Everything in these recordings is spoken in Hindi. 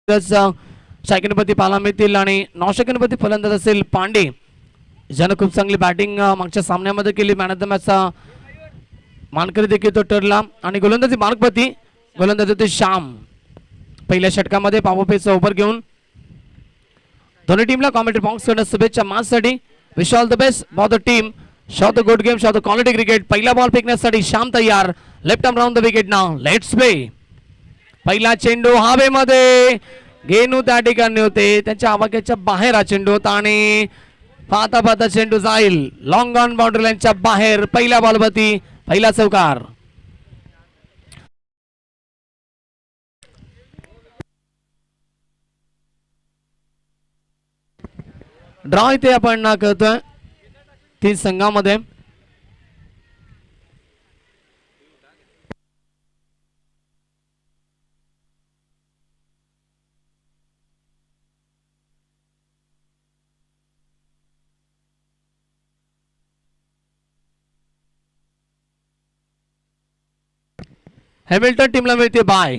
सेकंडपती पाहायला मिळतील आणि नॉशकनपती फलंदाज असेल पांडे ज्यानं खूप चांगली बॅटिंग मागच्या सामन्यामध्ये केली. मॅन ऑफ द मॅचचा मानकरी देखील तो ठरला. आणि गोलंदाजी मार्गपती गोलंदाज होते श्याम. पहिल्या षटकामध्ये पॉवर ओव्हर घेऊन दोन्ही टीमला कॉमेंट्री बॉक्स कडे शुभेच्छा माझ्यासाठी. Wish all the best for the team. Shaw the good game, Shaw the quality cricket. पहिला बॉल फेकण्यासाठी श्याम तयार. Left arm round the wicket now. Let's play. पहिला चेंडू हवेमध्ये, गेनू त्या ठिकाणी होते, त्यांच्या आवाक्याच्या बाहेर हा चेंडू होता आणि पाहता पाहता चेंडू जाईल लॉंग ऑन बाउंड्री लाईनच्या बाहेर. पहिल्या बॉलवरती पहिला चौकार. ड्रॉ इथे आपण करतोय तीन संघामध्ये. हॅमिल्टन टीमला मिळते बाय.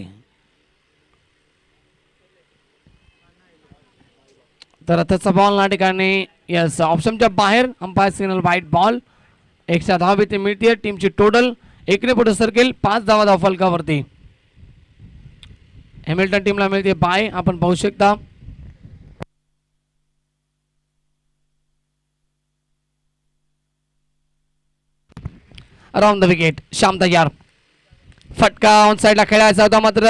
तर त्याचा बॉल या ठिकाणी यस ऑप्शनच्या बाहेर. Umpire signal wide ball. 100 धावा इथे मिळते. टीमची टोटल 1 पुढे सरकेल 5 धावा धाव फलकावरती. हॅमिल्टन टीमला मिळते बाय. आपण पाहू शकता अराउंड द विकेट. श्याम तयार. फटका ऑन साइडला खेळायचा होता मात्र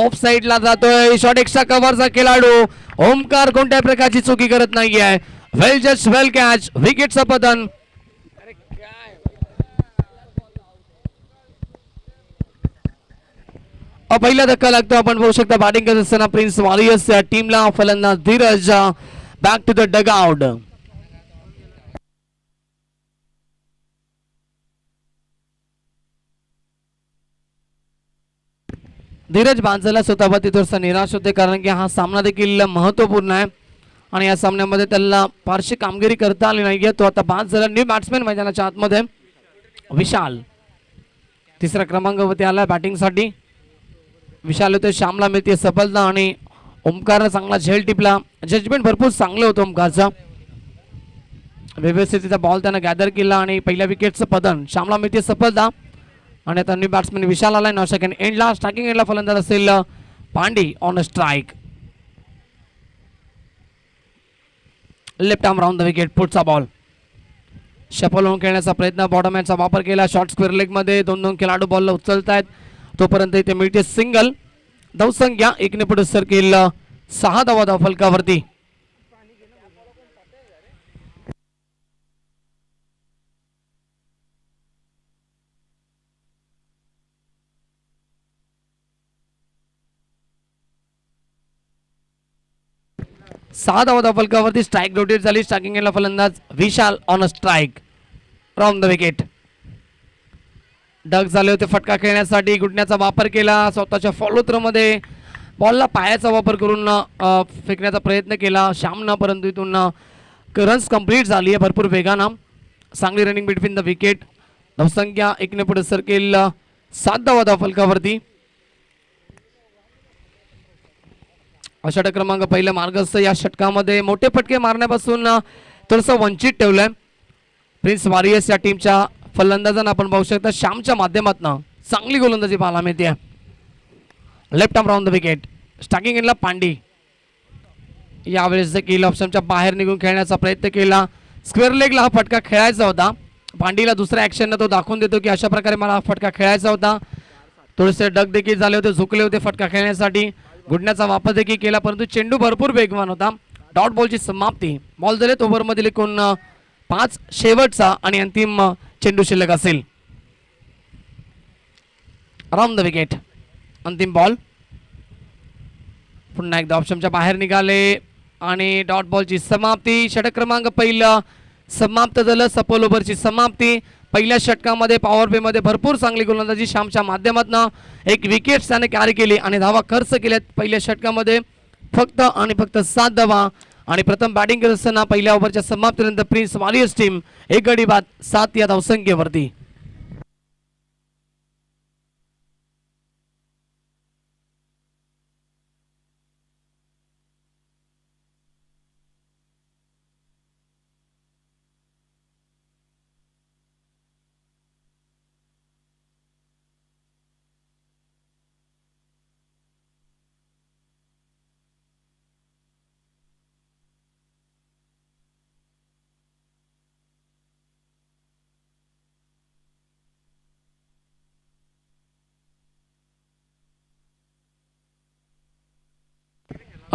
ऑफ साइडला जातोय. शॉट एक्स्ट्रा कव्हरचा खेळाडू ओमकार कोणत्याही प्रकारची चुकी करत नाहीये. Well just well catch. विकेटचं पतन. पहिला धक्का लागतो. आपण पाहू शकता बॅटिंग करत असताना प्रिन्स वॉरियर्स टीमला फलंदाज Dhiraj back to the dugout. Dhiraj बांजला स्वतःवरती थोडासा निराश होते कारण की हा सामना देखील महत्त्वपूर्ण आहे आणि या सामन्यामध्ये त्याला फारशी कामगिरी करता आली नाहीये. तो आता बाद झाला. न्यू बॅट्समॅन मैदानाच्या आतमध्ये विशाल तिसरा क्रमांकावरती आला बॅटिंगसाठी. विशाल होते. श्यामला मिळते सफलता आणि ओमकारनं चांगला झेल टिपला. जजमेंट भरपूर चांगलं होतं ओमकारचं. व्यवस्थित बॉल त्यानं गॅदर केला आणि पहिल्या विकेटचं पतन. श्यामला मिळते सफलता आणि आता न्यू बॅट्समॅन विशाल आलाय. 9 सेकंड एंडला. स्टार्टिंग एंडला फलंदाज असेल Pandi on a strike. Left arm round the wicket. पुढचा बॉल शफल होऊन खेळण्याचा प्रयत्न. बॉटम हँडचा वापर केला. शॉर्ट स्क्वेअर लेग मध्ये 2-2 खेळाडू बॉलला उचलतायत. तोपर्यंत इथे मिळते सिंगल. धावसंख्या 1 पुढे सरकेल 6 धावा धाव फलकावरती. सहा धावा धाव फलकावरती. स्ट्राईक रोटेट झाली. स्टार्टिंग एंडला फलंदाज Vishal on a strike. Round the wicket. डग झाले होते फटका खेळण्यासाठी. गुडण्याचा वापर केला. स्वतःच्या फॉलो थ्रो मध्ये बॉलला पायाचा वापर करून फेकण्याचा प्रयत्न केला श्यामनं परंतु इथून रन्स कंप्लीट झाली आहे भरपूर वेगानं. चांगली रनिंग बिटवीन द विकेट. धावसंख्या 1 पुढे सरकेल 7 धावा धाव फलकावरती. षटक क्रमांक पहिला मार्गस्थ या षटकामध्ये मोठे फटके मारण्यापासून थोडंसं वंचित ठेवलंय प्रिन्स वॉरियर्स या टीमच्या फलंदाजांना. आपण पाहू शकता श्यामच्या माध्यमातून चांगली गोलंदाजी पाहायला मिळते. Left arm round the wicket. Starting एंडला पांडी यावेळेस देखील ऑप्शनच्या बाहेर निघून खेळण्याचा प्रयत्न केला. स्क्वेअर लेगला हा फटका खेळायचा होता. पांडीला दुसऱ्या ॲक्शननं तो दाखवून देतो की अशा प्रकारे मला हा फटका खेळायचा होता. थोडेसे डग देखील झाले होते. झुकले होते फटका खेळण्यासाठी. गुडण्याचा वापर देखील केला परंतु चेंडू भरपूर वेगवान होता. डॉट बॉलची समाप्ती. बॉल झाले ओव्हरमधील एकूण 5 शेवटचा आणि अंतिम चेंडू शिल्लक असेल. Around the wicket. अंतिम बॉल. पुन्हा एकदा ऑप्शनच्या बाहेर निघाले आणि डॉट बॉलची समाप्ती. षटक क्रमांक पहिला समाप्त झालं. सपोल ओव्हरची समाप्ती. पहिल्या षटकामध्ये पॉवर प्ले मध्ये भरपूर चांगली गोलंदाजी श्यामच्या माध्यमातून. 1 विकेट त्याने कॅरी केली आणि धावा खर्च केल्यात. पहिल्या षटकामध्ये फक्त आणि फक्त 7 धावा आणि प्रथम बॅटिंग करत असताना पहिल्या ओव्हरच्या समाप्तीनंतर प्रिन्स वॉरियर्स टीम 1 गडी बाद 7 या धावसंख्येवरती.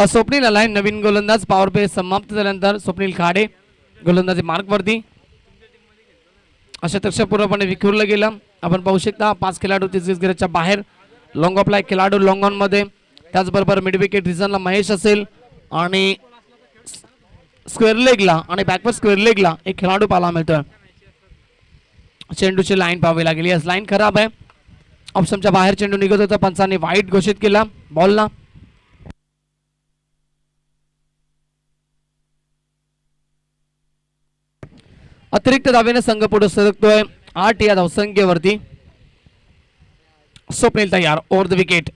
स्वप्नील आलाय नवीन गोलंदाज. पॉवर प्ले समाप्त झाल्यानंतर स्वप्नील खाडे गोलंदाजी मार्क वरती. अशा पूर्णपणे विखुरलं गेलं. आपण पाहू शकता 5 खेळाडू 30 गजच्या बाहेर. लॉंग ऑफला एक खेळाडू लॉंग ऑन मध्ये. त्याचबरोबर मिड विकेट रिझनला महेश असेल आणि स्क्वेअर लेगला आणि बॅकवर्ड स्क्वेअर लेगला एक खेळाडू पाहायला मिळतोय. चेंडूची लाईन पाहावी लागेल. यस, लाईन खराब आहे. ऑप्शनच्या बाहेर चेंडू निघत होता. पंचांनी वाईट घोषित केला बॉलला. अतिरिक्त धावेने संघ पुढे सरकतोय 8 या धावसंख्येवरती. स्वप्नील तयार. Over the wicket.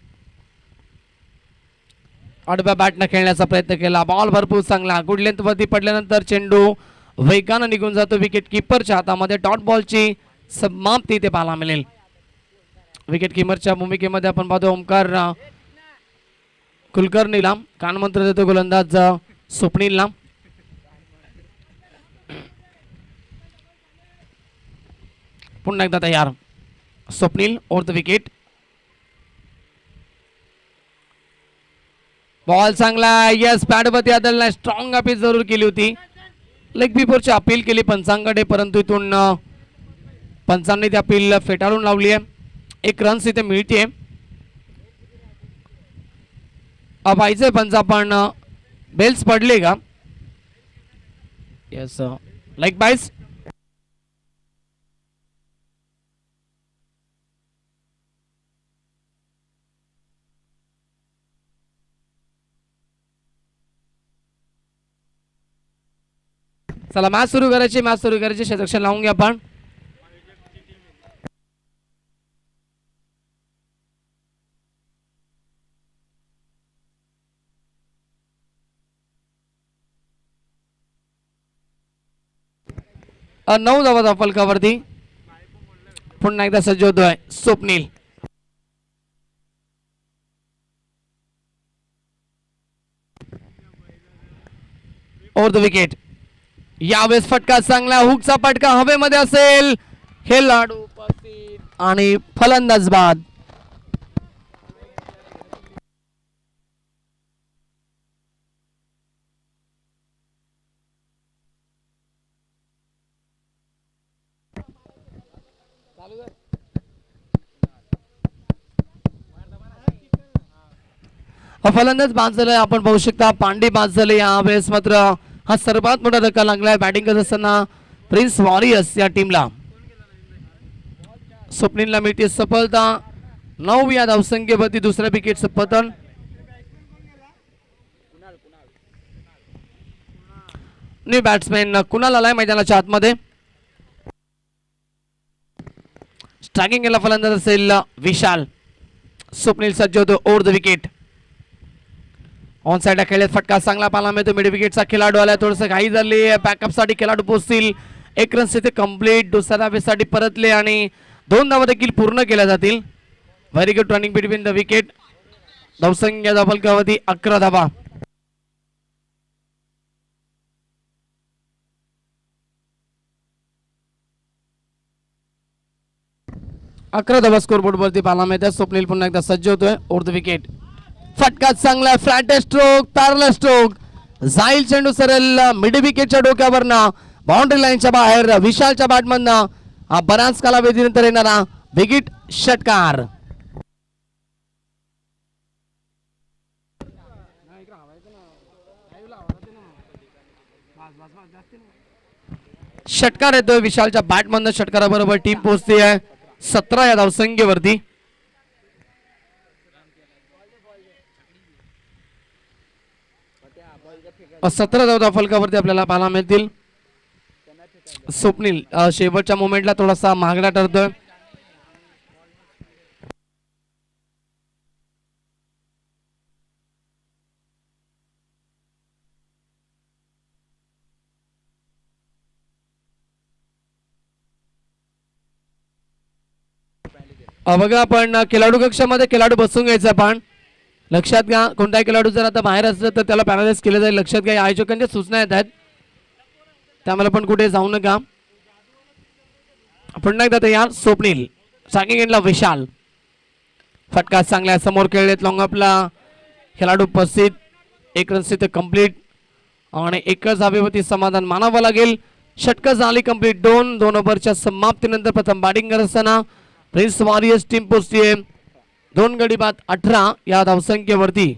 आडव्या बॅटने खेळण्याचा प्रयत्न केला. बॉल भरपूर चांगला गुड लेंथ वरती पडल्यानंतर चेंडू वेगाने निघून जातो. विकेट किपरच्या हातामध्ये डॉट बॉलची समाप्ती ते पाहायला मिळेल. विकेट किपरच्या भूमिकेमध्ये आपण पाहतो ओमकार कुलकर्णीला. कानमंत्र देतो गोलंदाज स्वप्नीलला. पुन्हा एकदा तयार. Swapnil over the wicket. Ball चांगला. यस, पॅडवरती आदलने स्ट्रॉंग अपील जरूर केली होती. लेग बिफोरची अपील केली पंचांकडे, परंतु इथून पंचांनी ती अपील फेटाळून लावली आहे. 1 रन्स इथे मिळते. पाहिजे पंचा पण बेल्स पडले का? यस, लाईक बाईस. चला मॅच सुरू करायची. क्षेत्ररक्षण लावून घ्या आपण. नऊ धावा फलकावरती. पुन्हा एकदा सज्ज होतोय स्वप्नील. Over the wicket. यावेळेस फटका चांगला. हुकचा फटका हवेमध्ये असेल. खेळाडू उपस्थित आणि फलंदाज बाद. फलंदाज बाद झालाय. आपण पाहू शकता पांडे बाद झाले. यावेळेस मात्र हा सर्वात मोठा धक्का लागलाय बॅटिंग करत असताना प्रिन्स वॉरियर्स या टीमला. स्वप्नीलला मिळते सफलता. 9 या धावसंख्येवरती दुसऱ्या विकेटचं पतन. न्यू बॅट्समॅन कुणाल आलाय मैदानाच्या आतमध्ये. स्ट्रायकिंग केला फलंदाज असेल विशाल. स्वप्नील सज्ज होतो. Over the wicket. On side खेळत फटका चांगला पाहायला मिळतो. मिड विकेटचा खेळाडू आला. थोडंसं घाई झाली. बॅकअप साठी खेळाडू पोहोचतील. 1 रन इथे कंप्लीट. दुसऱ्या धावेसाठी परतले आणि 2 धावा देखील पूर्ण केल्या जातील. Very good running between the wicket. धावसंख्या फलकावरती 11 धावा. स्कोरबोर्ड वरती पाहायला मिळतात. स्वप्नील पुन्हा एकदा सज्ज होतोय. Over the wicket. फटका चांगला. Flat stroke. तारला स्ट्रोक. जाईल चेंडू सरळ मिड विकेटच्या डोक्यावरना बाउंड्री लाईनच्या बाहेर. विशालच्या बॅटमधनं हा बराच कालावधीनंतर येणारा विकेट षटकार. षटकार येतोय विशालच्या बॅटमधनं. षटकाराबरोबर टीम पोहोचते आहे 17 या धावसंख्येवरती. और 17 धावा फलकावरती आपल्याला पाहायला मिळतील. स्वप्नील शेवटच्या मोमेंटला थोडासा महागडा ठरतोय. बघा आपण खेळाडू कक्षामध्ये खेळाडू बसून घ्यायचा. पण लक्षात घ्या कोणताही खेळाडू जर आता बाहेर असलं तर त्याला पॅरालाइज केलं जाईल. लक्षात घ्या आयोजकांच्या सूचना येत आहेत त्यामुळे पण कुठे जाऊ नका. पुन्हा एकदा तयार स्वप्नील. स्ट्रायकिंग एंडला विशाल. फटका चांगला समोर खेळलेत लॉंग अपला खेळाडू उपस्थित. एक रन तिथे कंप्लीट आणि एकच धावेवरती समाधान मानावं लागेल. षटकं झाली कंप्लीट. 2 ओव्हरच्या समाप्तीनंतर प्रथम बॅटिंग करत असताना प्रिन्स वॉरियर्स टीम पोहोचतीये 2 गडी बाद 18 या धावसंख्येवरती.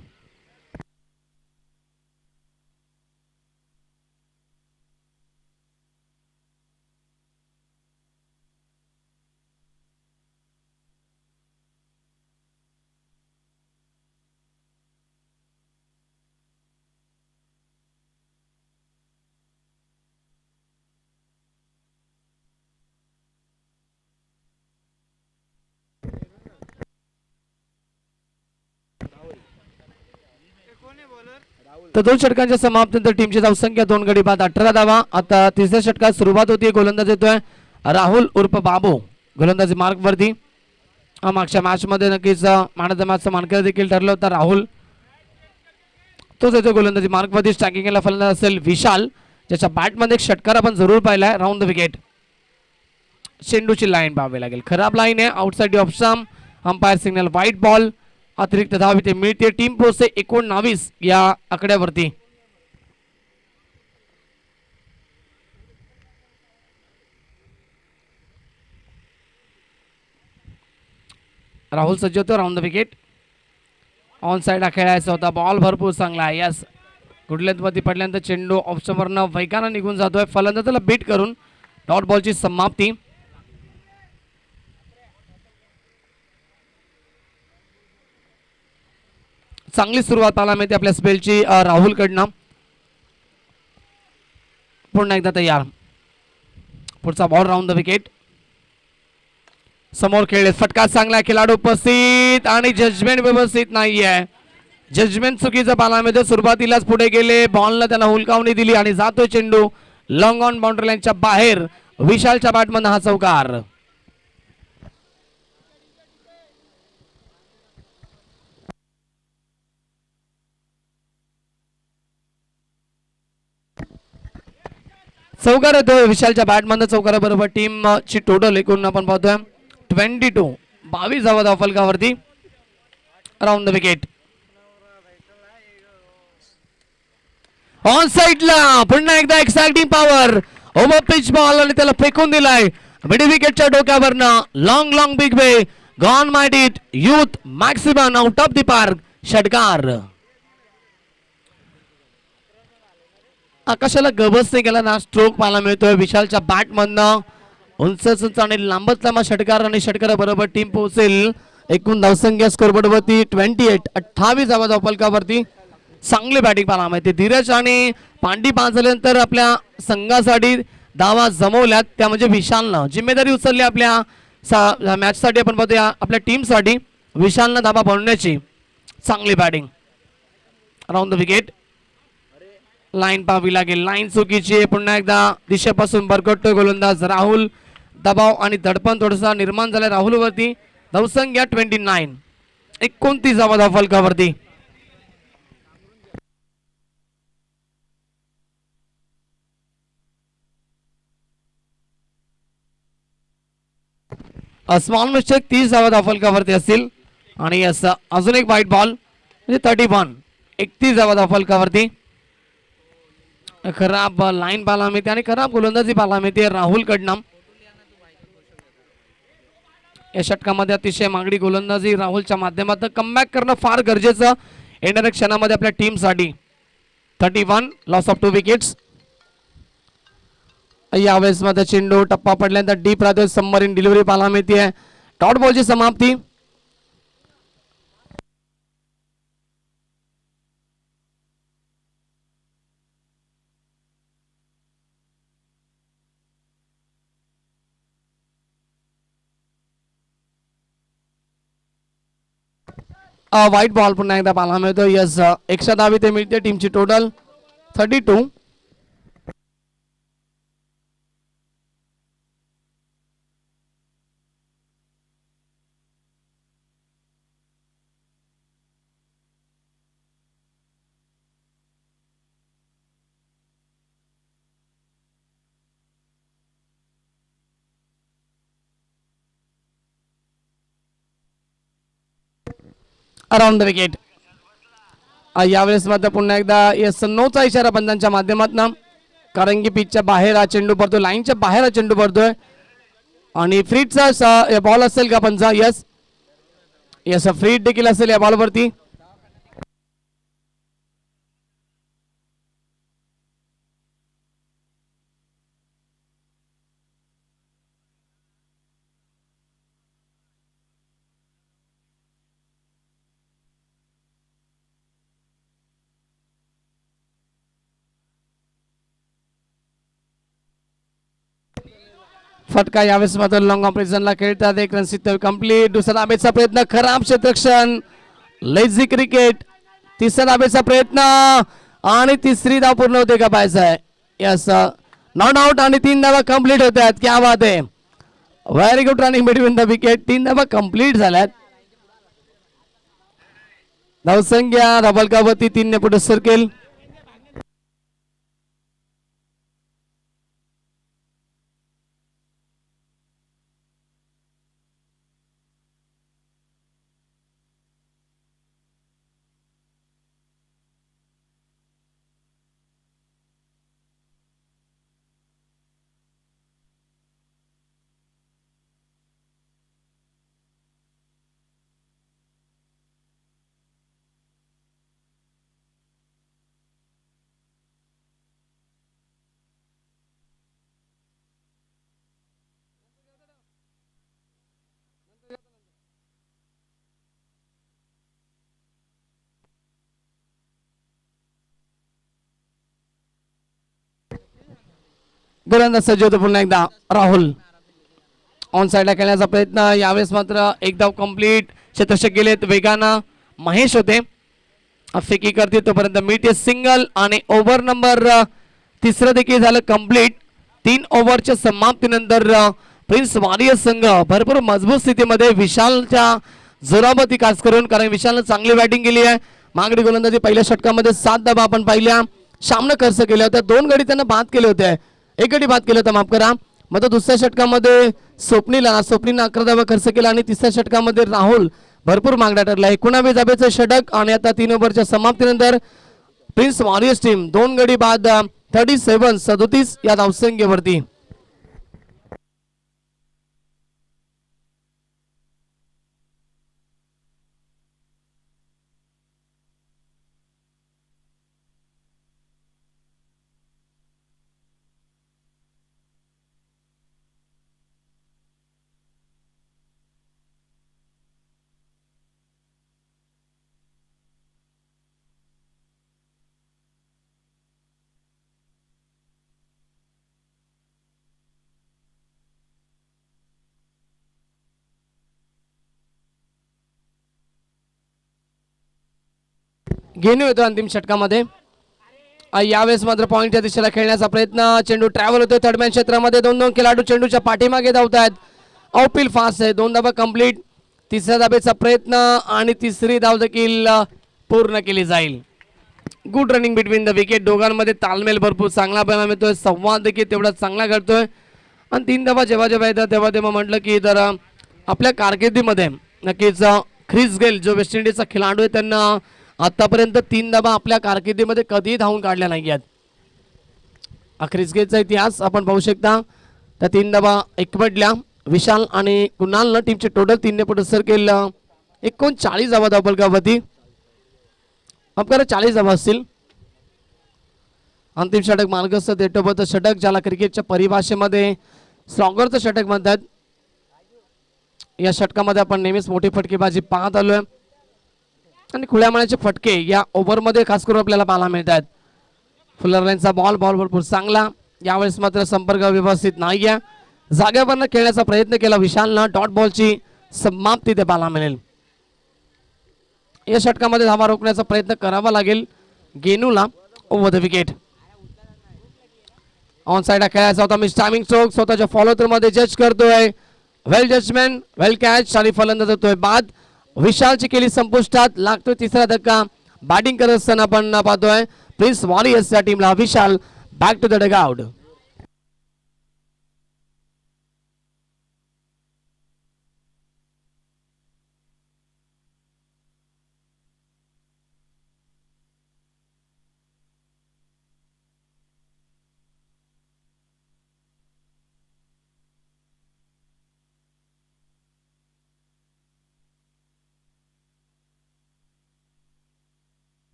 तर 2 षटकांच्या समाप्तीनंतर टीमची धावसंख्या 2 गडी बाद 18 धावा. आता तिसऱ्या षटकात सुरुवात होती. गोलंदाज येतोय राहुल उर्फ बाबू गोलंदाजी मार्क वरती. मागच्या मॅच मध्ये नक्कीच मॅन ऑफ द मॅचचा मानकरी देखील ठरला होता राहुल. तोच येतो गोलंदाजी मार्क वरती. स्ट्रायकिंगला फलंदाज असेल विशाल ज्याच्या बॅट मध्ये एक षटकार आपण जरूर पाहिलाय. Round the wicket. चेंडूची लाईन पाहावी लागेल. खराब लाईन आहे. Outside off stump. Umpire signal wide ball. अतिरिक्त धाव इथे मिळते. टीम पोहोचते 19 या आकड्यावरती. राहुल सज्ज होतो. Round the wicket. On side खेळायचा होता. बॉल भरपूर चांगला आहे. यस गुड लेंथ वरती पडल्यानंतर चेंडू ऑप्शनवरनं वेगानं निघून जातोय. फलंदाजाला बीट करून डॉट बॉलची समाप्ती. चांगली सुरुवात पाहायला मिळते आपल्या स्पेलची राहुल कडनं. पुन्हा एकदा तयार. पुढचा बॉल राऊंड द विकेट. समोर खेळले. फटका चांगला. खेळाडू उपस्थित आणि जजमेंट व्यवस्थित नाहीये. जजमेंट चुकीचं पाहायला मिळतं. सुरुवातीलाच पुढे गेले. बॉलला त्याला हुलकावणी दिली आणि जातोय चेंडू लॉंग ऑन बाउंड्री लाईनच्या बाहेर. विशालच्या बॅटमधून हा चौकार. चौकार येतोय विशालच्या बॅटमधून. चौकाराबरोबर टीम ची टोटल एकूण आपण पाहतोय 22. 22 धावा धाव फलकावरती. Round the wicket. ऑन साइडला पुन्हा एकदा exciting power. Over pitch ball आणि त्याला फेकून दिलाय मिड विकेटच्या डोक्यावरनं. Long big way gone might it youth maximum out of the park. षटकार. आकाशाला गबस नाही गेला ना. स्ट्रोक पाहायला मिळतोय विशालच्या बॅटमधनं. उंच आणि लांबच लांब षटकार आणि षटकाराबरोबर टीम पोहोचेल एकूण धावसंख्या स्कोरबोर्ड वरती 28 धावा धाव फलकावरती. चांगली बॅटिंग पाहायला मिळते. धीरज आणि पांडी बाद झाल्यानंतर आपल्या संघासाठी धावा जमवल्यात त्या म्हणजे विशालनं जिम्मेदारी उचलली आपल्या मॅच साठी. आपण पाहतोय आपल्या टीम साठी विशालनं धावा बनवण्याची. चांगली batting. Round the wicket. Line पाहावी लागेल. लाईन चुकीची आहे. पुन्हा एकदा दिशेपासून बरकटतोय गोलंदाज राहुल. दबाव आणि दडपण थोडासा निर्माण झालाय राहुल वरती. धावसंख्या 29. 29 धावा धाव फलकावरती. स्मॉल मिस्टेक 30 धावा धाव फलकावरती असतील. आणि असं अजून एक व्हाईट बॉल म्हणजे 31. 31 धावा धाव फलकावरती. खराब लाईन पाहायला मिळते आणि खराब गोलंदाजी पाहायला मिळते राहुल कडनं. या षटकामध्ये अतिशय मागणी गोलंदाजी राहुलच्या माध्यमातून कमबॅक करणं फार गरजेचं येणाऱ्या क्षणामध्ये आपल्या टीम साठी. 31 लॉस ऑफ 2 विकेट्स. यावेळेस मध्ये चेंडू टप्पा पडल्यानंतर डीप राहतोय. सबमरीन डिलिव्हरी पाहायला मिळते. डॉट बॉलची समाप्ती. व्हाईट बॉल पुन्हा एकदा पाहायला मिळतो. यस 100 धावे ते मिळते टीमची टोटल 32. Around the wicket. यावेळेस मात्र पुन्हा एकदा एस नोचा इशारा पंचांच्या माध्यमातून, कारण की पिचच्या बाहेर हा चेंडू पडतो, लाईनच्या बाहेर हा चेंडू पडतोय आणि फ्रीचा बॉल असेल का पंचा? यस यस, फ्री देखील असेल या बॉलवरती. फटका यावेळेस मात्र लॉंग ऑपरेशनला खेळतात. एक रन सिद्ध कंप्लीट. दुसरा धाबेचा प्रयत्न, खराब क्षेत्ररक्षण, लेझी क्रिकेट. तिसरा धाबेचा प्रयत्न आणि तिसरी धाव पूर्ण होते का पाहायचं आहे. यस, नॉट आउट आणि 3 धावा कंप्लीट होत आहेत. क्या बात आहे, very good running between the wicket. 3 धावा कंप्लीट झाल्यात. धावसंख्या डबल कावती 3 ने पुढे सरकेल. गोलंदाज सज्ज होतो पुन्हा एकदा राहुल. ऑन साइडला खेळण्याचा प्रयत्न, यावेळेस मात्र एक धाव कंप्लीट. क्षेत्ररक्षक गेलेत वेगानं, महेश होते फेकी करते तोपर्यंत मिळते सिंगल आणि ओव्हर नंबर तिसरं देखील झालं कंप्लीट. 3 ओव्हरच्या समाप्तीनंतर प्रिन्स वॉरियर संघ भरपूर मजबूत स्थितीमध्ये विशालच्या जोरावरती खास करून, कारण विशालनं चांगली बॅटिंग केली आहे. मागणी गोलंदाजी पहिल्या षटकामध्ये 7 धावा आपण पाहिल्या. श्यामनं खर्च केल्या होत्या, 2 गडी त्यांना बाद केले होते, 1 गडी बाद केलं होतं माफ करा. मग दुसऱ्या षटकामध्ये स्वप्नीला 11 धावा खर्च केला आणि तिसऱ्या षटकामध्ये राहुल भरपूर मागण्या ठरला. 19 धाब्याचं षटक आणि आता 3 ओव्हरच्या समाप्तीनंतर प्रिन्स वॉरियर्स टीम 2 गडी बाद 37 या धावसंख्येवरती. घेणू येतो अंतिम षटकामध्ये. यावेळेस मात्र पॉइंटच्या दिशेला खेळण्याचा प्रयत्न, चेंडू ट्रॅव्हल होतोय थर्डमॅन क्षेत्रामध्ये. 2 खेळाडू चेंडूच्या पाठीमागे धावत आहेत. आउटफील्ड फास्ट आहे. 2 धावा कंप्लीट. तिसऱ्या धाबेचा प्रयत्न आणि तिसरी धाव देखील पूर्ण केली जाईल. Good running between the wicket. दोघांमध्ये तालमेल भरपूर चांगला बघायला मिळतोय, संवाद देखील तेवढा चांगला घडतोय. आणि 3 धावा जेव्हा जेव्हा येतात तेव्हा तेव्हा म्हटलं की तर आपल्या कारकिर्दीमध्ये नक्कीच ख्रिस गेल जो वेस्ट इंडिजचा खेळाडू आहे, त्यांना आतापर्यंत 3 धावा आपल्या कारकिर्दीमध्ये कधीही धावून काढल्या नाही आहेत. ख्रिस गेलचा इतिहास आपण पाहू शकता. त्या 3 धावा एकवटल्या विशाल आणि कुणालनं. टीमचे टोटल 3 ने पुढे सरकेल 39 धावा धावपलकावरती. अपकार 40 धावा असतील. अंतिम षटक मार्गस्थ डेटोबर्थ षटक, ज्याला क्रिकेटच्या परिभाषेमध्ये स्लॉगरचं षटक म्हणतात. या षटकामध्ये आपण नेहमीच मोठी फटकेबाजी पाहत आलोय आणि खुल्या मानाचे फटके या ओव्हरमध्ये खास करून आपल्याला पाहायला मिळतात. फुलर लाईनचा बॉल भरपूर चांगला. यावेळेस मात्र संपर्क व्यवस्थित नाही आहे. जागेवरनं खेळण्याचा प्रयत्न केला विशालनं. डॉट बॉलची समाप्ती ते पाहायला मिळेल. या षटकामध्ये धावा रोखण्याचा प्रयत्न करावा लागेल गेनूला over the wicket. On side खेळायचा होता मिस टायमिंग स्ट्रोक, स्वतःच्या फॉलो थ्रू मध्ये जज करतोय. वेल जजमेंट, वेल कॅच आणि फलंदाज होतोय बाद. विशालची केली संपुष्टात. लागतोय तिसरा धक्का. बॅटिंग करत असताना आपण पाहतोय प्रिन्स वॉरियर्स या टीमला. विशाल बॅक टू द डगआउट.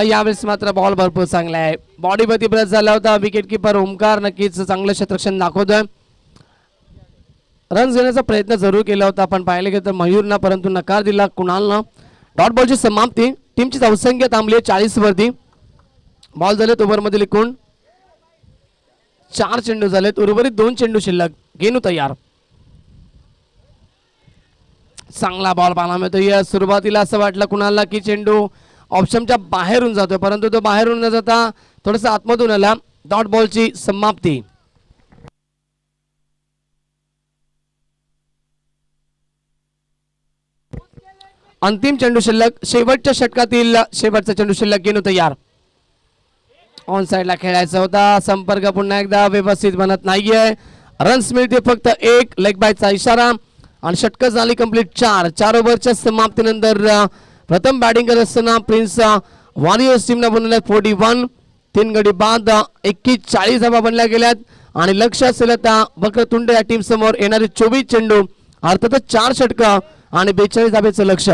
यावेळेस मात्र बॉल भरपूर चांगला आहे. बॉडीवरती ब्रश झाला होता. विकेट किपर ओमकार नक्कीच चांगलं क्षेत्ररक्षण दाखवतोय. रन्स घेण्याचा प्रयत्न जरूर केला होता आपण पाहिले गेलं तर मयूरना, परंतु नकार दिला कुणालनं. डॉट बॉलची समाप्ती. टीमची धावसंख्या थांबली आहे 40 वरती. बॉल झालेत ओव्हरमध्ये एकूण 4 चेंडू झालेत. उर्वरित 2 चेंडू शिल्लक. गेनू तयार. चांगला बॉल पाहायला मिळतोय. सुरुवातीला असं वाटलं कुणाला की चेंडू ऑप्शनच्या बाहेरून जातोय, परंतु तो बाहेरून न जाता थोडासा आतमधून आला. डॉट बॉलची समाप्ती. अंतिम चेंडू शिल्लक. शेवटच्या षटकातील शेवटचा चेंडू शिल्लक. गेनू तयार. ऑन साइडला खेळायचा होता. संपर्क पुन्हा एकदा व्यवस्थित बनत नाहीये. रन्स मिळते फक्त 1. लेग बायचा इशारा आणि षटक झाली कंप्लीट 4 ओव्हरच्या समाप्तीनंतर प्रथम बॅटिंग करत असताना प्रिन्स वॉरियर्स टीमने बनवल्या 41. 3 गडी बाद 41 धावा बनल्या गेल्यात आणि लक्ष असेल आता वक्रतुंड या टीम समोर येणारे 24 चेंडू, अर्थातच 4 षटक आणि 42 धाब्याचं लक्ष.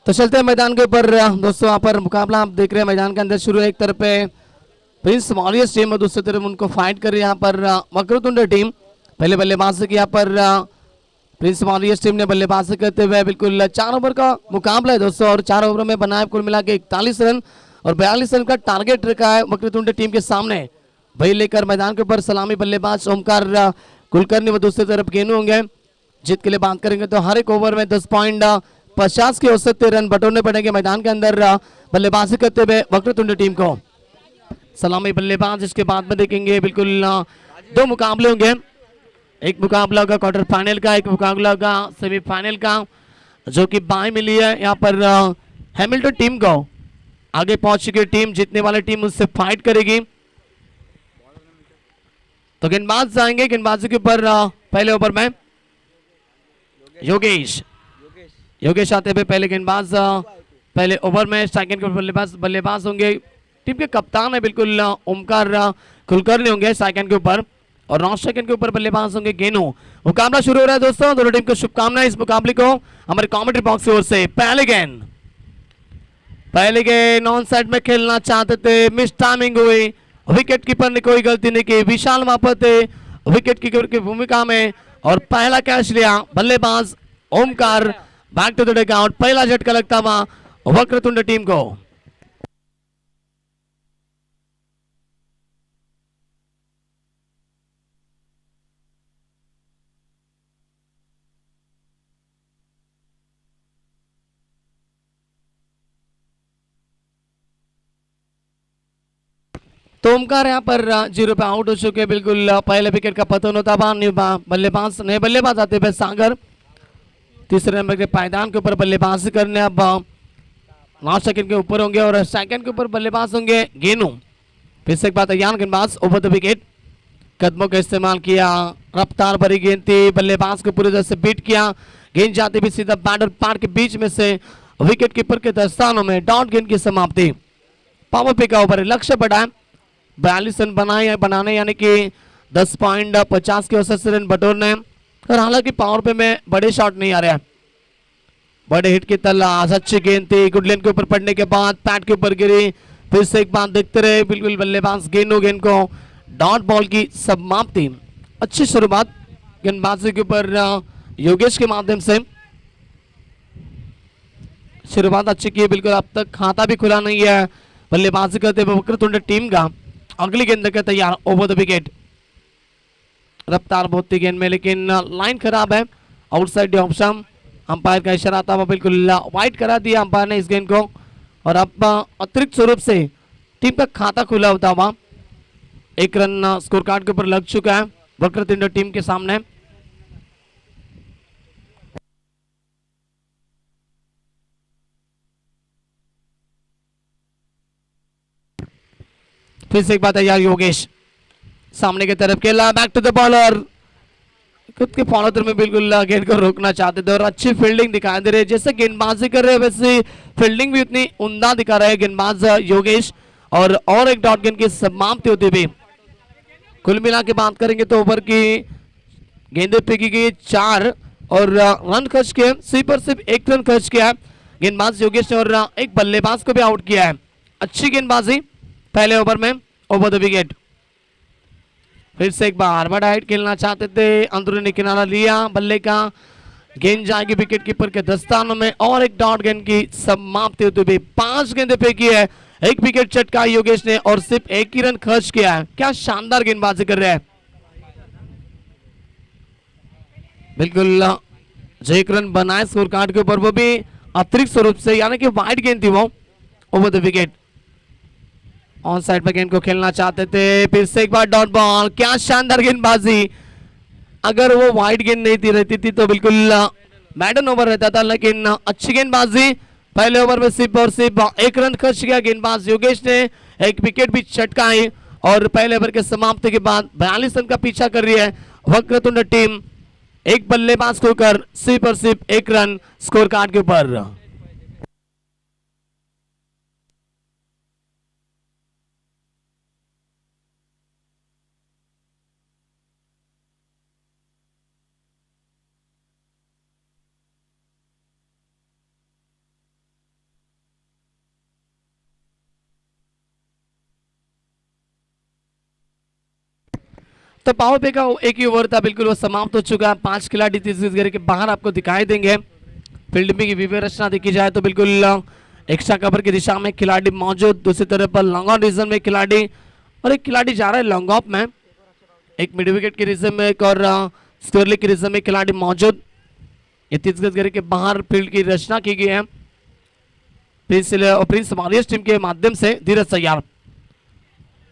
तो चलते मैदान के ऊपर दोस्तों, यहाँ पर मुकाबला आप देख रहे हैं मैदान के अंदर शुरू है। एक तरफ पे प्रिंस वॉरियर्स टीम और दूसरी तरफ उनको फाइट कर रही है यहाँ पर वक्रतुंड टीम। पहले बल्लेबाज की यहाँ पर प्रिंस वॉरियर्स टीम ने बल्लेबाजी करते हुए बिल्कुल 4 ओवर का मुकाबला है दोस्तों, और 4 ओवर में बनाए कुल मिला के 41 रन और 42 रन का टारगेट रखा है वक्रतुंड टीम के सामने। वही लेकर मैदान के ऊपर सलामी बल्लेबाज ओमकार कुलकर्णी व दूसरी तरफ गेनू होंगे। जीत के लिए बात करेंगे तो हर एक ओवर में 10.50 के औसत रन बटोरने पड़ेंगे मैदान के अंदर बल्लेबाजी करते हुए वक्रतुंड टीम को। सलामी बल्लेबाज इसके बाद में देखेंगे बिल्कुल 2 मुकाबले होंगे। एक मुकाबला होगा क्वार्टर फाइनल का, एक मुकाबला होगा सेमीफाइनल का, जो कि बाय मिली है यहाँ पर हैमिल्टन टीम को आगे पहुंच चुकी टीम, जीतने वाली टीम उससे फाइट करेगी। तो गेंदबाज जाएंगे, गेंदबाजी के ऊपर पहले ओवर में योगेश आते हुए पहले गेंदबाज पहले ओवर में। सेकंड के बल्लेबाज होंगे टीम के कप्तान है बिल्कुल ओमकार कुलकर्णी होंगे सेकंड के ऊपर, और 9 सेकंड के ऊपर बल्लेबाज होंगे गेनू। मुकाबला शुरू हो रहा है दोस्तों, दोनों टीम को शुभकामनाएं इस मुकाबले को हमारे कमेंट्री बॉक्स की ओर से। पहले गेंद ऑन साइड में खेलना चाहते थे, मिस टाइमिंग हुई, विकेट कीपर ने कोई गलती नहीं की, विशाल मापते विकेट कीपर की भूमिका में और पहला कैच लिया बल्लेबाज Omkar. Back to the dugout, पहला झटका लगता हुआ वक्रतुंड टीम को। तो ओमकार यहाँ पर 0 पे आउट हो चुके हैं। बिल्कुल पहले विकेट का पतन होता हुआ बल्लेबाज आते हुए सागर तीसरे नंबर के पायदान के ऊपर बल्लेबाजी करने अब 9 सेकंड के ऊपर होंगे और सेकंड के ऊपर बल्लेबाज होंगे गेनू। फिर से एक बात, तैयार गेंदबाज ओवर द विकेट, कदमों का इस्तेमाल किया, रफ्तार भरी गेंद थी, बल्लेबाज को पूरी तरह से बीट किया, गेंद जाती भी सीधा बैट और पार के बीच में से विकेट कीपर के दस्तानों में डॉट गेंद की समाप्ति। पावर प्ले का ओवर, लक्ष्य बढ़ाए 42 रन बनाने यानी कि 10.50 के औसत से रन बटोरने। और हालांकि पावर पे में बड़े शॉट नहीं आ रहे हैं, बड़े हिट की तलाश, अच्छी गेंद थी, गुड लेन के ऊपर पड़ने के बाद पैड के ऊपर गिरी। फिर से एक बात देखते रहे, बिल्कुल बल्लेबाज गेंद को डॉट बॉल की समाप्ति। अच्छी शुरुआत गेंदबाजी के ऊपर योगेश के माध्यम से शुरुआत अच्छी की, बिल्कुल अब तक खाता भी खुला नहीं है बल्लेबाजी करते हुए वक्रतुंड टीम का। अगली गेंद के तैयार ओवर द विकेट, रफ्तार बहुत थी गेंद में लेकिन लाइन खराब है, आउटसाइड द ऑप्शन। अंपायर का इशारा था, बिल्कुल वाइड करा दिया अंपायर ने इस गेंद को। और अब अतिरिक्त स्वरूप से टीम का खाता खुला होता हुआ 1 रन स्कोर कार्ड के ऊपर लग चुका है वक्रतुंड टीम के सामने। फिर से एक बात है यार, योगेश सामने की तरफ खेला, बैक टू द बॉलर, खुद के फॉलोअर में बिल्कुल गेंद को रोकना चाहते थे और अच्छी फील्डिंग दिखाई दे रही है। जैसे गेंदबाजी कर रहे हैं वैसे फील्डिंग भी उतनी उम्दा दिखा रहे हैं गेंदबाज योगेश। और एक डॉट गेंद की समाप्ति होती हुई। कुल मिला के बात करेंगे तो ओवर की गेंदें फेंकी गई 4 और रन खर्च किए, सिर्फ 1 रन खर्च किया है गेंदबाज योगेश ने और एक बल्लेबाज को भी आउट किया है। अच्छी गेंदबाजी पहले ओवर में ओवर द विकेट। फिर से एक बार बड़ा हाइट खेलना चाहते थे, अंदरूनी किनारा लिया बल्ले का, गेंद जाएगी विकेट कीपर के दस्तानों में और एक डॉट गेंद की समाप्ति होती हुई। 5 गेंदें फेंकी है, 1 विकेट चटका योगेश ने और सिर्फ 1 ही रन खर्च किया है। क्या शानदार गेंदबाजी कर रहे हैं, बिल्कुल 1 रन बनाए स्कोर कार्ड के ऊपर, वो भी अतिरिक्त स्वरूप से, यानी कि वाइड गेंद थी वो over the wicket. On side पर गेंद को खेलना चाहते थे, फिर से एक बार डॉट बॉल, क्या शानदार गेंदबाजी। अगर वो वाइड गेंद नहीं रहती थी तो बिल्कुल मैडन ओवर रहता था, लेकिन अच्छी गेंदबाजी पहले ओवर में सिर्फ 1 रन खर्च किया गेंदबाज योगेश ने, 1 विकेट भी चटकाई और पहले ओवर के समाप्ति के बाद 42 रन का पीछा कर रही है वक्रतुंड टीम। एक बल्लेबाज को कर सिर्फ 1 रन स्कोर कार्ड के ऊपर। तो पावर प्ले का एक ही ओवर था, बिल्कुल वो समाप्त हो चुका है। 5 खिलाड़ी इस घेरे के बाहर आपको दिखाई देंगे। फील्ड में की व्यवस्था देखी जाए तो बिल्कुल एक्स्ट्रा कवर की दिशा में खिलाड़ी मौजूद, दूसरी तरफ पर लॉन्ग ऑन रीजन में खिलाड़ी और एक खिलाड़ी जा रहा है लॉन्ग ऑफ में, एक मिड विकेट के रीजन में एक और स्क्वायर के रीजन में खिलाड़ी मौजूद। 30 गज घेरे के बाहर फील्ड की रचना की गई है प्रिंस वॉरियर्स टीम के माध्यम से। धीरज तैयार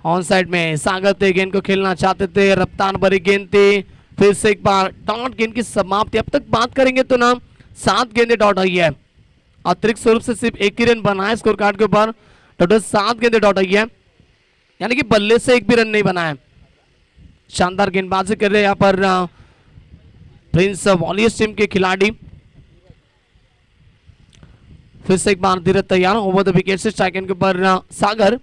ऑन साइड में सागर थे, गेंद को खेलना चाहते थे, रफ्तार भरी गेंद थी, फिर से एक बार डॉट गेंद की समाप्ति। अब तक बात करेंगे तो ना 7 गेंदें डॉट आई है, अतिरिक्त स्वरूप से सिर्फ एक ही रन बना है स्कोर कार्ड के ऊपर। टोटल 7 गेंदें डॉट आई है, यानी कि बल्ले से एक भी रन नहीं बना है। शानदार गेंदबाजी कर रहे हैं यहाँ पर प्रिंस वॉरियर्स टीम के खिलाड़ी। फिर से एक बार धीरज तैयार ओवर द विकेट से स्ट्राइक एंड के ऊपर सागर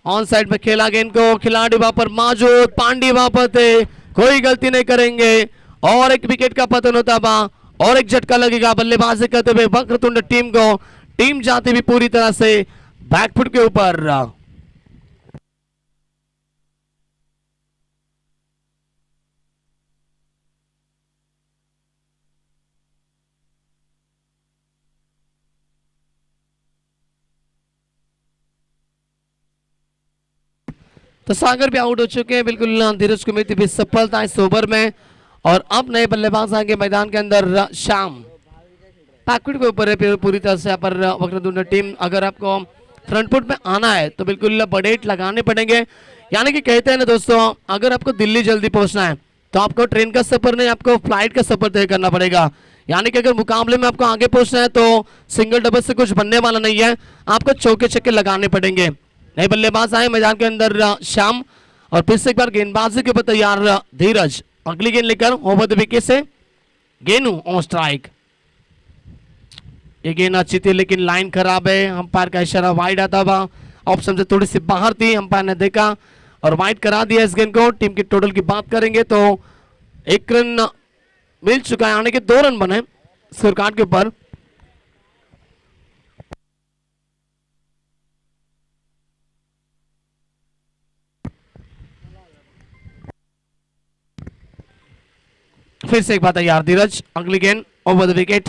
ऑन साइड में खेला गेंद को, खिलाड़ी वहां पर मौजूद, पांडे वहां पर थे, कोई गलती नहीं करेंगे और एक विकेट का पतन होता बा और एक झटका लगेगा बल्लेबाजी करते हुए वक्रतुंड टीम को। टीम जाती हुई पूरी तरह से बैकफुट के ऊपर। तो सागर भी आउट हो चुके हैं, बिल्कुल धीरज कुमेती भी सफलता इस ओवर में। और अब नए बल्लेबाज आएंगे मैदान के अंदर। शाम बैकफुट के ऊपर है पूरी तरह से यहाँ पर वक्रतुंड टीम। अगर आपको फ्रंट फुट में आना है तो बिल्कुल बड़े हिट लगाने पड़ेंगे। यानी कि कहते हैं ना दोस्तों, अगर आपको दिल्ली जल्दी पहुंचना है तो आपको ट्रेन का सफर नहीं, आपको फ्लाइट का सफर तय करना पड़ेगा। यानी कि अगर मुकाबले में आपको आगे पहुंचना है तो सिंगल डबल से कुछ बनने वाला नहीं है, आपको चौके छक्के लगाने पड़ेंगे। नए बल्लेबाज आए मैदान के अंदर शाम और फिर से एक बार गेंदबाजी के ऊपर तैयार धीरज। अगली गेंद लेकर ओवर द विकेट से गेनू ऑन स्ट्राइक। ये गेंद अच्छी थी लेकिन लाइन खराब है, अंपायर का इशारा वाइड आता हुआ, ऑप्शन से थोड़ी सी बाहर थी, अंपायर ने देखा और वाइड करा दिया इस गेंद को। टीम की टोटल की बात करेंगे तो 1 रन मिल चुका है, यानी कि 2 रन बने स्कोर कार्ड के ऊपर। फिर से एक बात तैयार धीरज। अगली गेंद ओवर द विकेट,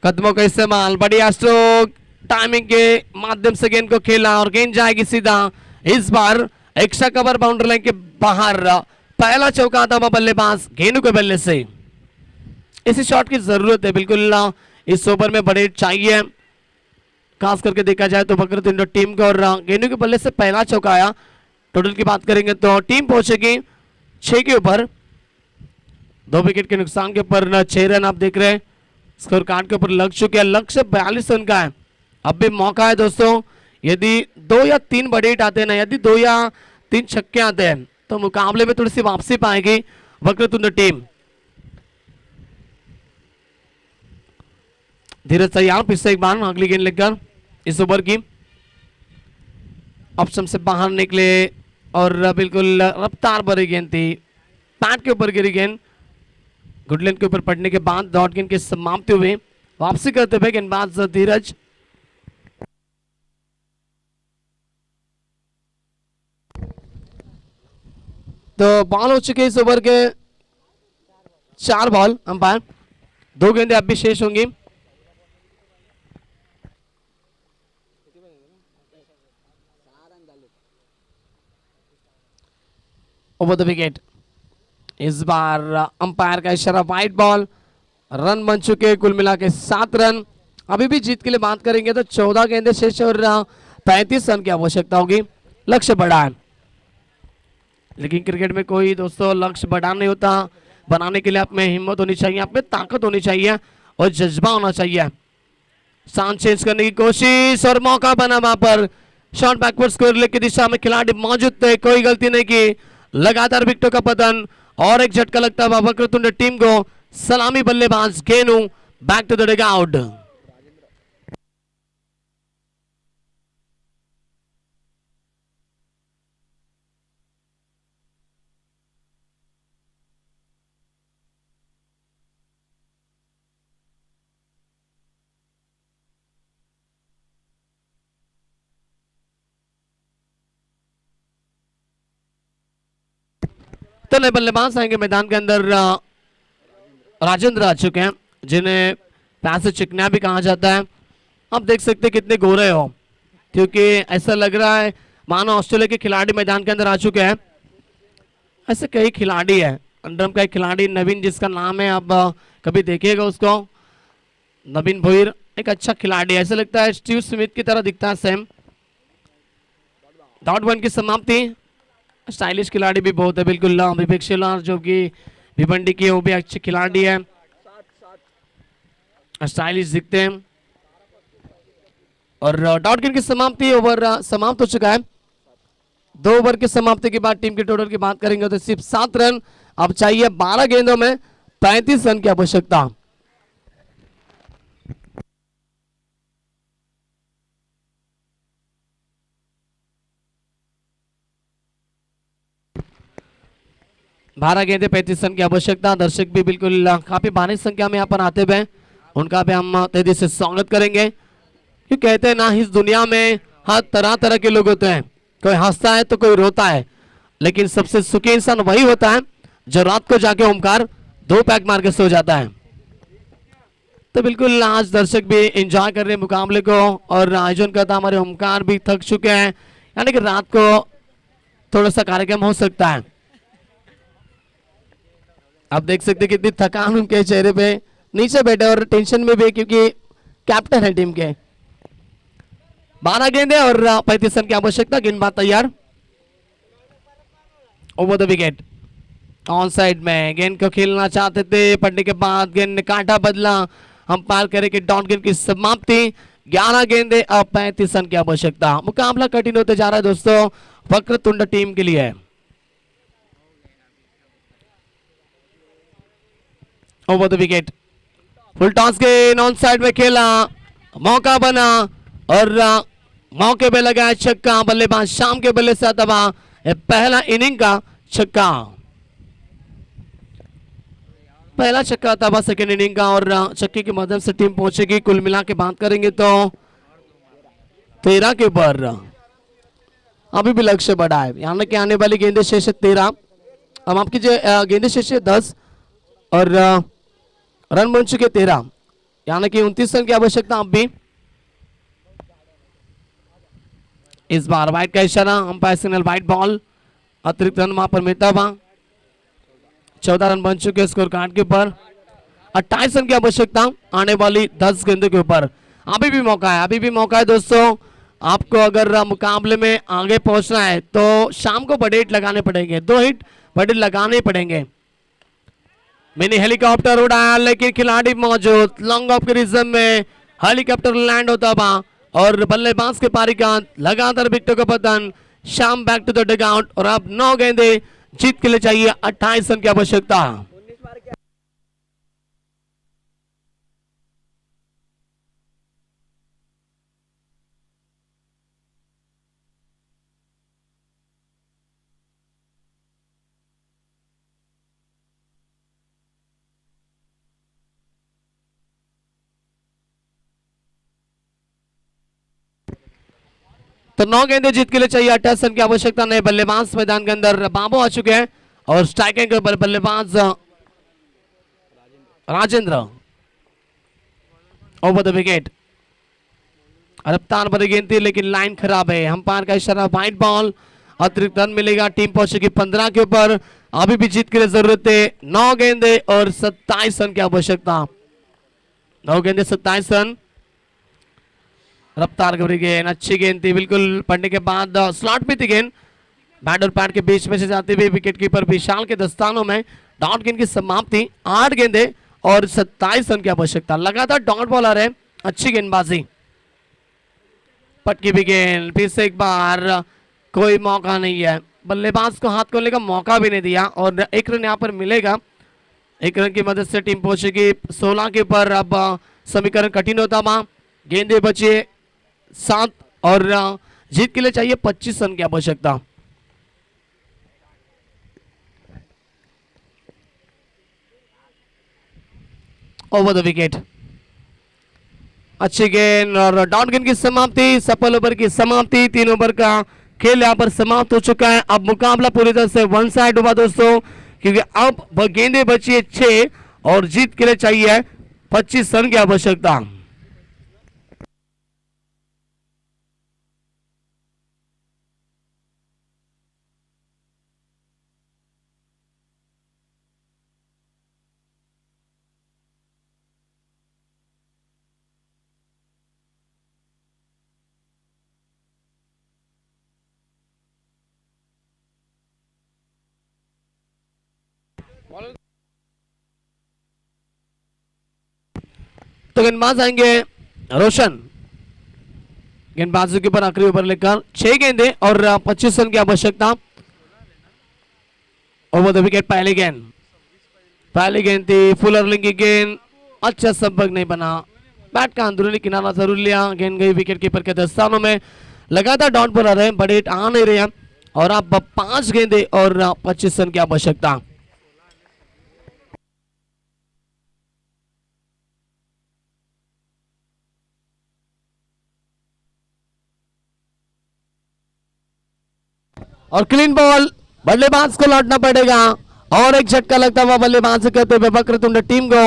कदमों का इस्तेमाल, बढ़िया स्ट्रोक, टाइमिंग के माध्यम से गेंद को खेला और गेंद जाएगी सीधा इस बार एक्स्ट्रा कवर बाउंड्री लाइन के बाहर। पहला चौका आता हुआ बल्लेबाज गेनू के बल्ले से। इसी शॉट की जरूरत है बिल्कुल इस ओवर में, बड़े चाहिए खास करके देखा जाए तो वक्रतुंड टीम को। और गेनू के बल्ले से पहला चौका आया। टोटल की बात करेंगे तो टीम पहुंचेगी 6 के ऊपर, 2 विकेट के नुकसान के ऊपर 6 रन आप देख रहे हैं स्कोर कार्ड के ऊपर लग चुके हैं। लक्ष्य 42 रन का है, अब भी मौका है दोस्तों। यदि 2 या 3 बड़े हिट आते हैं ना, यदि 2 या 3 छक्के आते हैं तो मुकाबले में थोड़ी सी वापसी पाएगी वक्रतुंड टीम। धीरज तैयार, फिर से एक बार अगली गेंद लेकर इस ओवर की। ऑप्शन से बाहर निकले और बिल्कुल रफ्तार भरी गेंद थी, पैड के ऊपर गिरी गेंद। गुडलैंड के ऊपर पड़ने के बाद डॉट गेंद के समाप्ति हुए, वापसी करते हुए गेंदबाज धीरज। तो बॉल हो चुके इस ओवर के 4 बॉल, अंपायर 2 गेंदें अब भी शेष होंगी। ओवर द विकेट, इस बार अंपायर का इशारा वाइड बॉल। रन बन चुके कुल मिला के 7 रन। अभी भी जीत के लिए बात करेंगे तो 14 गेंदें शेष और 35 रन की आवश्यकता होगी। लक्ष्य बड़ा है लेकिन क्रिकेट में कोई दोस्तों लक्ष्य बड़ा नहीं होता। बनाने के लिए आप में हिम्मत होनी चाहिए, आप में ताकत होनी चाहिए और जज्बा होना चाहिए। स्थान चेंज करने की कोशिश और मौका बना वहां पर, शॉट बैकवर्ड स्कोर की दिशा में खिलाड़ी मौजूद थे, कोई गलती नहीं की, लगातार विकेटों का पतन और एक झटका लगता हुआ वक्रतुंड टीम को। सलामी बल्लेबाज Genu back to the dugout. तो नए बल्लेबाज आएंगे मैदान के अंदर। राजेंद्र आ चुके हैं जिन्हें पैसे चिकना भी कहा जाता है। आप देख सकते हैं कितने गोरे हो, क्योंकि ऐसा लग रहा है मानो ऑस्ट्रेलिया के खिलाड़ी मैदान के अंदर आ चुके हैं। ऐसे कई खिलाड़ी है, अंडरम का एक खिलाड़ी नवीन जिसका नाम है, आप कभी देखिएगा उसको, नवीन भोईर, एक अच्छा खिलाड़ी है। ऐसा लगता है स्टीव स्मिथ की तरह दिखता है सेम। डॉट 1 की समाप्ति। स्टाइलिश खिलाड़ी भी बहुत है बिल्कुल। विवेक शिलार जो कि भिवंडी की, वो भी अच्छे खिलाड़ी है। स्टाइलिश दिखते हैं। और डॉट गेंद की समाप्ति, ओवर समाप्त हो चुका है। 2 ओवर की समाप्ति के बाद टीम के टोटल की बात करेंगे तो सिर्फ 7 रन। अब चाहिए 12 गेंदों में 35 रन की आवश्यकता। बारह गेंदे 35 रन की आवश्यकता। दर्शक भी बिल्कुल काफी भारी संख्या में यहाँ पर आते हुए, उनका भी हम तेजी से स्वागत करेंगे। क्यों कहते हैं ना, इस दुनिया में हर तरह तरह के लोग होते हैं। कोई हंसता है तो कोई रोता है, लेकिन सबसे सुखी इंसान वही होता है जो रात को जाके ओमकार 2 पैक मार के सो जाता है। तो बिल्कुल आज दर्शक भी एंजॉय कर रहे हैं मुकाबले को, और आयोजन करता हमारे ओमकार भी थक चुके हैं। यानी कि रात को थोड़ा सा कार्यक्रम हो सकता है। आप देख सकते हैं कितनी थकान उनके चेहरे पे, नीचे बैठे और टेंशन में भी, क्योंकि कैप्टन है टीम के। 12 गेंदे और 35 रन की आवश्यकता। गेंदबाज तैयार, over the wicket. On side में गेंद को खेलना चाहते थे, पड़ने के बाद गेंद ने कांटा बदला। अंपायर करे कि डॉट गेंद की समाप्ति। 11 गेंदे और 35 रन की आवश्यकता। मुकाबला कठिन होते जा रहा है दोस्तों वक्रतुंड टीम के लिए। Over the wicket, full toss गेंद ऑन साइड में खेला, मौका बना और मौके पे लगा छक्का। बल्लेबाज शाम के बल्ले से दबा, पहला इनिंग का छक्का। पहला छक्का था सेकेंड इनिंग का, और छक्के की मदद से टीम पहुंचेगी। कुल मिला के बात करेंगे तो 13 के ऊपर अभी भी लक्ष्य बढ़ा है। यहाँ के आने वाली गेंदे शेष 13, अब आपकी जो गेंदे शेष 10 और रन बन चुके 13, यानी कि 29 रन की आवश्यकता। अब भी इस बार वाइड का इशारा, अंपायर सिग्नल वाइड बॉल। अतिरिक्त रन वहां पर मिलता हुआ 14 रन बन चुके स्कोर कार्ड के ऊपर। 28 रन की आवश्यकता आने वाली 10 गेंदों के ऊपर। अभी भी मौका है, अभी भी मौका है दोस्तों। आपको अगर मुकाबले में आगे पहुंचना है तो शाम को बड़े हिट लगाने पड़ेंगे, 2 हिट बड़े लगाने पड़ेंगे। मिनी हेलीकॉप्टर उड़ाया, लेकिन खिलाड़ी मौजूद। लॉन्ग ऑफ के रिजम में हेलीकॉप्टर लैंड होता हुआ, और बल्लेबाज के पारी का लगातार विकेटों का पतन। शाम बैक टू द डगआउट, और अब 9 गेंदे जीत के लिए चाहिए 28 रन की आवश्यकता। तो 9 गेंदे जीत के लिए चाहिए 28 रन की आवश्यकता। नए बल्लेबाज मैदान के अंदर बाबू आ चुके हैं, और स्ट्राइकिंग के ऊपर बल्लेबाज राजेंद्र। ओवर द विकेट, रफ्तार भरी गेंद थी लेकिन लाइन खराब है। अंपायर का इशारा वाइड बॉल। अतिरिक्त रन मिलेगा, टीम पहुंचेगी 15 के ऊपर। अभी भी जीत के लिए जरूरत है 9 गेंदे और 27 रन की आवश्यकता। 9 गेंदे 27 रन। रफ्तार भरी गेंद, अच्छी गेंद थी, बिल्कुल पड़ने के बाद स्लॉट में थी गेंद। बैट और पैड के बीच में से जाते हुए विकेट कीपर विशाल के दस्तानों में डॉट गेंद की समाप्ति। 8 गेंदे और 27 रन की आवश्यकता। लगातार डॉट बॉलर है, अच्छी गेंदबाजी। पटकी भी गेंद, फिर से एक बार, कोई मौका नहीं है। बल्लेबाज को हाथ खोलने का मौका भी नहीं दिया, और 1 रन यहाँ पर मिलेगा। 1 रन की मदद से टीम पहुंचेगी 16 के ऊपर। अब समीकरण कठिन होता वहां। गेंदे बचे 7, और जीत के लिए चाहिए 25 रन की आवश्यकता। ओवर द विकेट, अच्छी गेंद और डॉट गेंद की समाप्ति। सफल ओवर की समाप्ति। 3 ओवर का खेल यहाँ पर समाप्त हो चुका है। अब मुकाबला पूरी तरह से वन साइड हुआ दोस्तों, क्योंकि अब गेंदे बची है 6, और जीत के लिए चाहिए 25 रन की आवश्यकता। तो गेंदबाज आएंगे रोशन, गेंदबाजों के ऊपर आखिरी ओवर लेकर 6 गेंदे और 25 रन की आवश्यकता। ओवर द विकेट पहली गेंद थी फुल अर्लिंग की गेंद, अच्छा संपर्क नहीं बना, बैट का अंदरूनी किनारा जरूर लिया, गेंद गई विकेट कीपर के दस्तानों में। लगातार डाउन पर आ रहे हैं, बड़े हिट आ नहीं रहे हैं और अब 5 गेंदे और 25 रन की आवश्यकता। और क्लीन बॉल, बल्लेबाज को लौटना पड़ेगा और एक झटका लगता हुआ बल्लेबाज कहते हुए वक्रतुंड टीम को।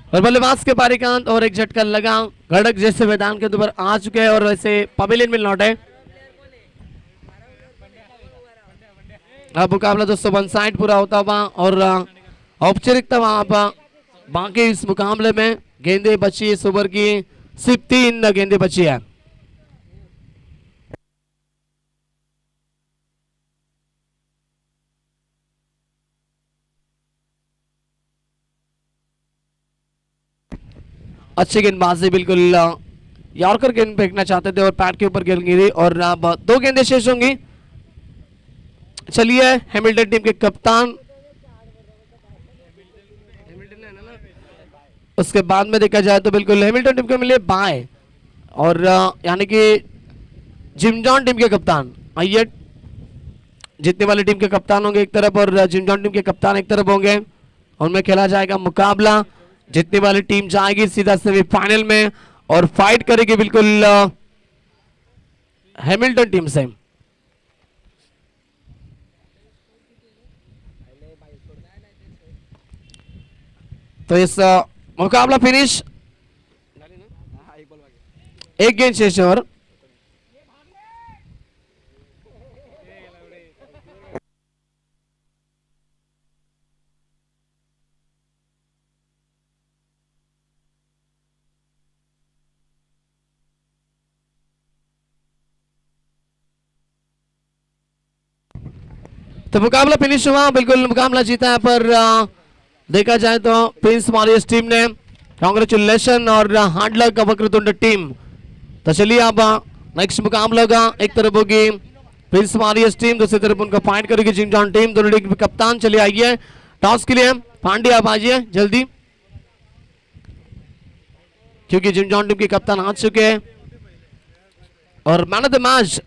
और बल्लेबाज के पारी का अंत और एक झटका लगा, गड़क जैसे मैदान के ऊपर आ चुके हैं और वैसे पवेलियन में लौटे। अब मुकाबला दोस्तों 1 साइड पूरा होता हुआ और औपचारिकता वहां पर बाकी इस मुकाबले में गेंदे बची इस ओवर की सिर्फ 3 गेंदे बची है। अच्छी गेंदबाजी, बिल्कुल यॉर्कर गेंद फेंकना चाहते थे और पैड के ऊपर गेंद गिरी और अब 2 गेंदें शेष होंगी। चलिए हैमिल्टन टीम के कप्तान, उसके बाद में देखा जाए तो बिल्कुल हैमिल्टन टीम को मिले बाय और यानी कि जिम जॉन टीम के कप्तान। आइए, जीतने वाली टीम के कप्तान होंगे एक तरफ और जिम जॉन टीम के कप्तान एक तरफ होंगे, उनमें खेला जाएगा मुकाबला। जीतने वाली टीम जाएगी सीधा सेमीफाइनल में और फाइट करेगी बिल्कुल हैमिल्टन टीम से। तो इस मुकाबला फिनिश, 1 गेंद शेष और तो मुकाबला फिनिश हुआ, बिल्कुल मुकाबला जीता है पर देखा जाए तो प्रिंस वॉरियर्स टीम ने। कांग्रेचुलेशन और हार्ड लक वक्रतुंड टीम। तो चलिए अब नेक्स्ट मुकाबला होगा, एक तरफ होगी प्रिंस वॉरियर्स टीम, दूसरी तरफ उनका फाइट करेगी जिम जॉन टीम। दोनों टीम के कप्तान चलिए आइए टॉस के लिए, पांडे आप आइए जल्दी, क्योंकि जिम जॉन टीम के कप्तान आ चुके हैं और मैन ऑफ द मैच